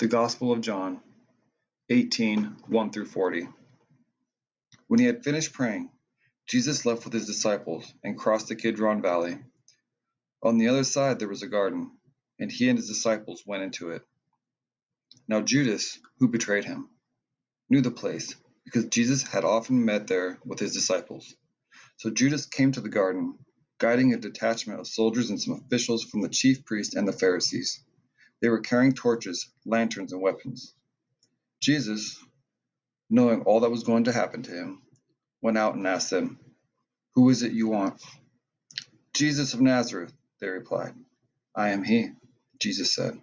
The Gospel of John 18:1-40. When he had finished praying, Jesus left with his disciples and crossed the Kidron Valley. On the other side there was a garden, and he and his disciples went into it. Now Judas, who betrayed him, knew the place, because Jesus had often met there with his disciples. So Judas came to the garden, guiding a detachment of soldiers and some officials from the chief priests and the Pharisees. They were carrying torches, lanterns, and weapons. Jesus, knowing all that was going to happen to him, went out and asked them, "Who is it you want?" "Jesus of Nazareth," they replied. "I am he," Jesus said.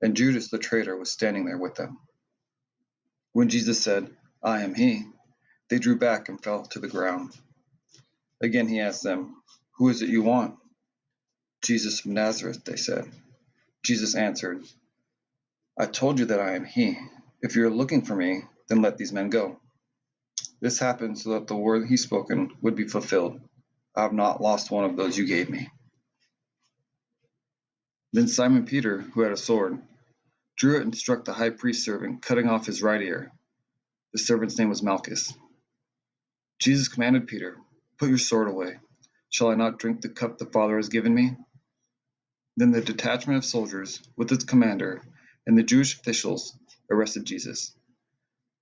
And Judas the traitor was standing there with them. When Jesus said, "I am he," they drew back and fell to the ground. Again he asked them, "Who is it you want?" "Jesus of Nazareth," they said. Jesus answered, "I told you that I am he. If you are looking for me, then let these men go." This happened so that the word he spoken would be fulfilled. "I have not lost one of those you gave me." Then Simon Peter, who had a sword, drew it and struck the high priest's servant, cutting off his right ear. The servant's name was Malchus. Jesus commanded Peter, "Put your sword away. Shall I not drink the cup the Father has given me?" Then the detachment of soldiers, with its commander, and the Jewish officials arrested Jesus.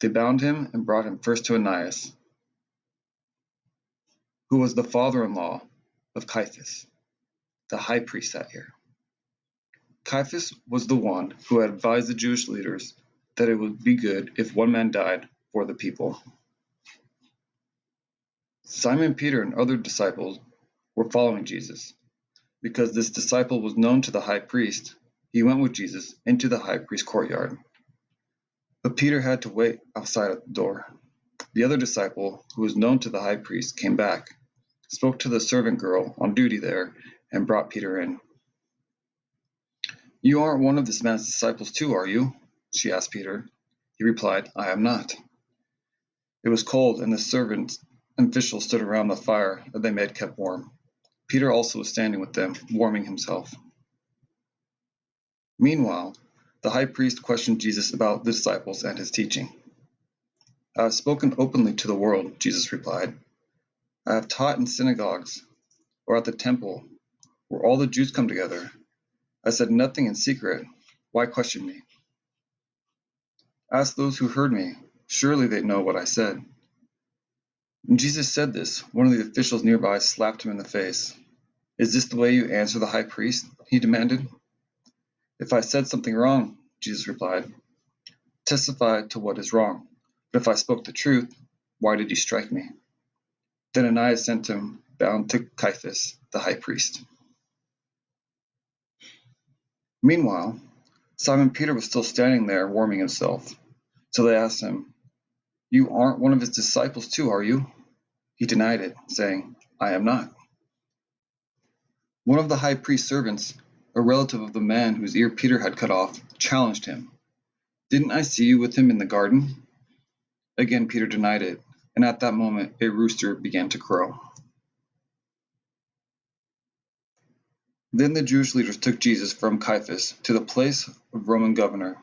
They bound him and brought him first to Annas, who was the father-in-law of Caiaphas, the high priest that year. Caiaphas was the one who had advised the Jewish leaders that it would be good if one man died for the people. Simon Peter and other disciples were following Jesus. Because this disciple was known to the high priest, he went with Jesus into the high priest's courtyard. But Peter had to wait outside at the door. The other disciple, who was known to the high priest, came back, spoke to the servant girl on duty there, and brought Peter in. "You aren't one of this man's disciples too, are you?" she asked Peter. He replied, "I am not." It was cold, and the servants and officials stood around the fire that they made kept warm. Peter also was standing with them, warming himself. Meanwhile, the high priest questioned Jesus about the disciples and his teaching. "I have spoken openly to the world," Jesus replied. "I have taught in synagogues or at the temple, where all the Jews come together. I said nothing in secret. Why question me? Ask those who heard me. Surely they know what I said." When Jesus said this, one of the officials nearby slapped him in the face. "Is this the way you answer the high priest?" he demanded. "If I said something wrong," Jesus replied, "testify to what is wrong. But if I spoke the truth, why did you strike me?" Then Ananias sent him bound to Caiaphas, the high priest. Meanwhile, Simon Peter was still standing there warming himself. So they asked him, "You aren't one of his disciples too, are you?" He denied it, saying, "I am not." One of the high priest's servants, a relative of the man whose ear Peter had cut off, challenged him. "Didn't I see you with him in the garden?" Again Peter denied it, and at that moment a rooster began to crow. Then the Jewish leaders took Jesus from Caiaphas to the place of Roman governor.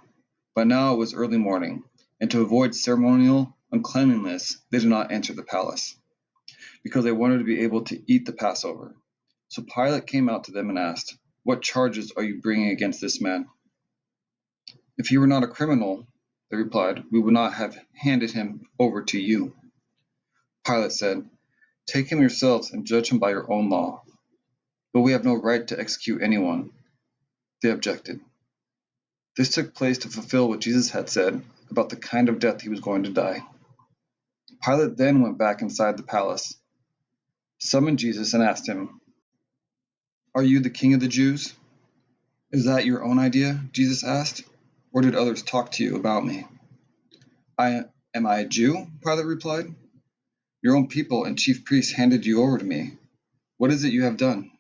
By now it was early morning, and to avoid ceremonial uncleanliness, they did not enter the palace, because they wanted to be able to eat the Passover. So Pilate came out to them and asked, "What charges are you bringing against this man?" "If he were not a criminal," they replied, "we would not have handed him over to you." Pilate said, "Take him yourselves and judge him by your own law." "But we have no right to execute anyone," they objected. This took place to fulfill what Jesus had said about the kind of death he was going to die. Pilate then went back inside the palace, summoned Jesus, and asked him, "Are you the king of the Jews?" "Is that your own idea?" Jesus asked. "Or did others talk to you about me?" Am I a Jew?" Pilate replied. "Your own people and chief priests handed you over to me. What is it you have done?"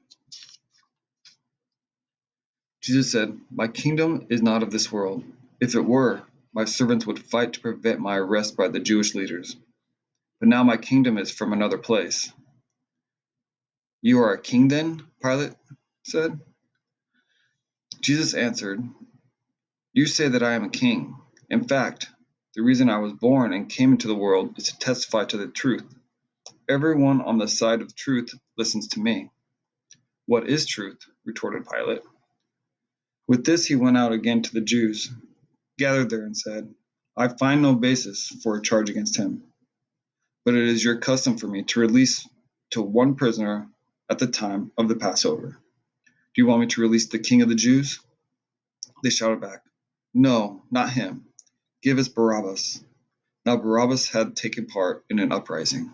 Jesus said, "My kingdom is not of this world. If it were, my servants would fight to prevent my arrest by the Jewish leaders. But now my kingdom is from another place." "You are a king then?" Pilate said. Jesus answered, You say that I am a king. In fact, the reason I was born and came into the world is to testify to the truth. Everyone on the side of truth listens to me." "What is truth?" retorted Pilate. With this he went out again to the Jews, gathered there, and said, "I find no basis for a charge against him. But it is your custom for me to release to one prisoner at the time of the Passover. Do you want me to release the king of the Jews?" They shouted back, "No, not him. Give us Barabbas." Now Barabbas had taken part in an uprising.